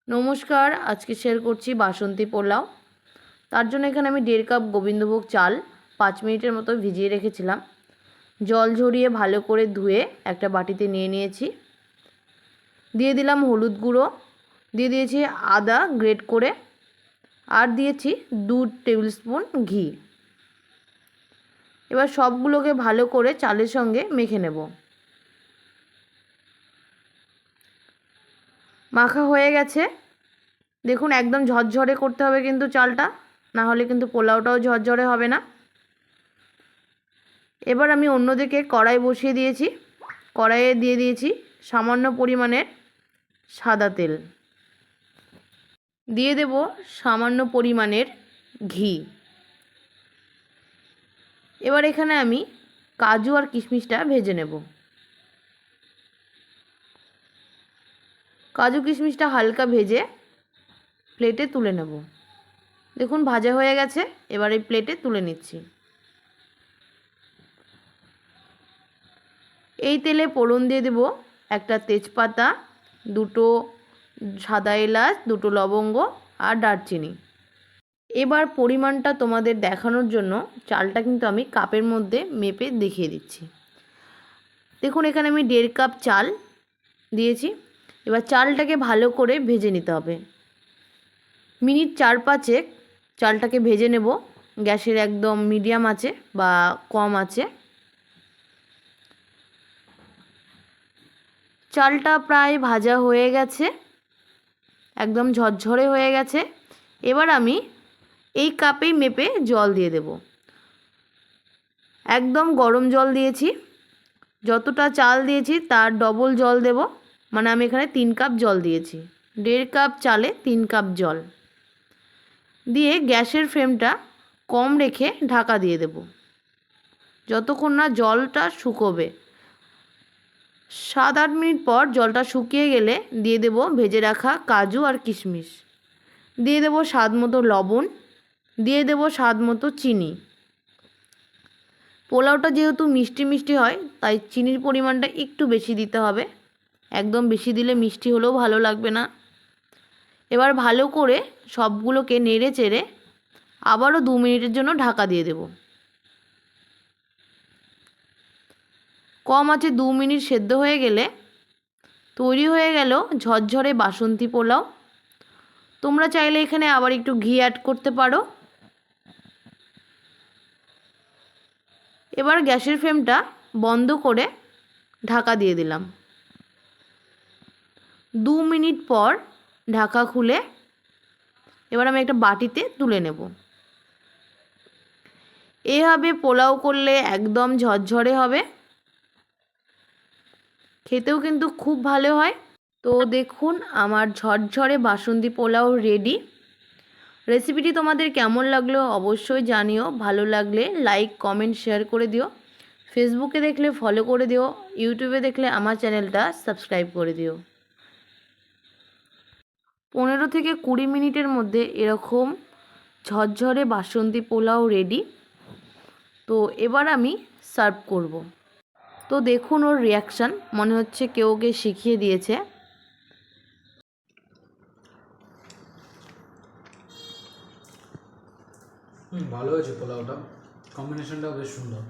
নমস্কার, আজকে শেয়ার করছি বাসন্তী পোলাও। তার জন্য এখানে আমি 1.5 কাপ গোবিন্দভোগ চাল 5 মিনিটের মতো ভিজিয়ে রেখেছিলাম। জল ঝরিয়ে ভালো করে ধুয়ে একটা বাটিতে নিয়ে নিয়েছি। দিয়ে দিলাম হলুদ গুঁড়ো, দিয়ে দিয়েছি আদা গ্রেট করে, আর দিয়েছি 2 টেবিল স্পুন ঘি। এবার সবগুলোকে ভালো করে চালের সঙ্গে মেখে নেব। মাখা হয়ে গেছে, দেখুন একদম ঝরঝরে করতে হবে কিন্তু চালটা, না হলে কিন্তু পোলাওটাও ঝরঝরে হবে না। এবার আমি অন্যদিকে কড়াই বসিয়ে দিয়েছি। কড়াইয়ে দিয়ে দিয়েছি সামান্য পরিমাণের সাদা তেল, দিয়ে দেব সামান্য পরিমাণের ঘি। এবার এখানে আমি কাজু আর কিশমিশটা ভেজে নেব। কাজু কিশমিশটা হালকা ভেজে প্লেটে তুলে নেব। দেখুন ভাজা হয়ে গেছে, এবার এই প্লেটে তুলে নিচ্ছি। এই তেলে ফোড়ন দিয়ে দেব একটা তেজপাতা, 2টো সাদা এলাচ, 2টো লবঙ্গ আর দারচিনি। এবার পরিমাণটা তোমাদের দেখানোর জন্য চালটা কিন্তু আমি কাপের মধ্যে মেপে দেখিয়ে দিচ্ছি। দেখুন এখানে আমি 1.5 কাপ চাল দিয়েছি। এবার চালটাকে ভালো করে ভেজে নিতে হবে। মিনিট 4-5 চালটাকে ভেজে নেব, গ্যাসের একদম মিডিয়াম আছে বা কম আছে। চালটা প্রায় ভাজা হয়ে গেছে, একদম ঝরঝরে হয়ে গেছে। এবার আমি এই কাপেই মেপে জল দিয়ে দেব। একদম গরম জল দিয়েছি, যতটা চাল দিয়েছি তার ডবল জল দেব। মানে আমি এখানে 3 কাপ জল দিয়েছি, 1.5 কাপ চালে 3 কাপ জল দিয়ে গ্যাসের ফ্লেমটা কম রেখে ঢাকা দিয়ে দেব যতক্ষণ না জলটা শুকোবে। 7-8 মিনিট পর জলটা শুকিয়ে গেলে দিয়ে দেব ভেজে রাখা কাজু আর কিশমিশ, দিয়ে দেব স্বাদ মতো লবণ, দিয়ে দেব স্বাদ মতো চিনি। পোলাওটা যেহেতু মিষ্টি মিষ্টি হয় তাই চিনির পরিমাণটা একটু বেশি দিতে হবে, একদম বেশি দিলে মিষ্টি হলেও ভালো লাগবে না। এবার ভালো করে সবগুলোকে নেড়ে চেড়ে আবারও 2 মিনিটের জন্য ঢাকা দিয়ে দেব। কম আছে 2 মিনিট সেদ্ধ হয়ে গেলে তৈরি হয়ে গেল ঝরঝরে বাসন্তী পোলাও। তোমরা চাইলে এখানে আবার একটু ঘি অ্যাড করতে পারো। এবার গ্যাসের ফ্লেমটা বন্ধ করে ঢাকা দিয়ে দিলাম। 2 মিনিট পর ঢাকা খুলে এবার আমি একটা বাটিতে তুলে নেব। এভাবে পোলাও করলে একদম ঝরঝরে হবে, খেতেও কিন্তু খুব ভালো হয়। তো দেখুন আমার ঝরঝরে বাসন্তী পোলাও রেডি। রেসিপিটি তোমাদের কেমন লাগলো অবশ্যই জানিও। ভালো লাগলে লাইক কমেন্ট শেয়ার করে দিও। ফেসবুকে দেখলে ফলো করে দিও, ইউটিউবে দেখলে আমার চ্যানেলটা সাবস্ক্রাইব করে দিও। 15 থেকে 20 মিনিটের মধ্যে এরকম ঝরঝরে বাসন্তী পোলাও রেডি। তো এবার আমি সার্ভ করব। তো দেখুন ওর রিয়াকশান, মনে হচ্ছে কেউ ওকে শিখিয়ে দিয়েছে। ভালো হয়েছে পোলাওটা, কম্বিনেশনটাও বেশ সুন্দর।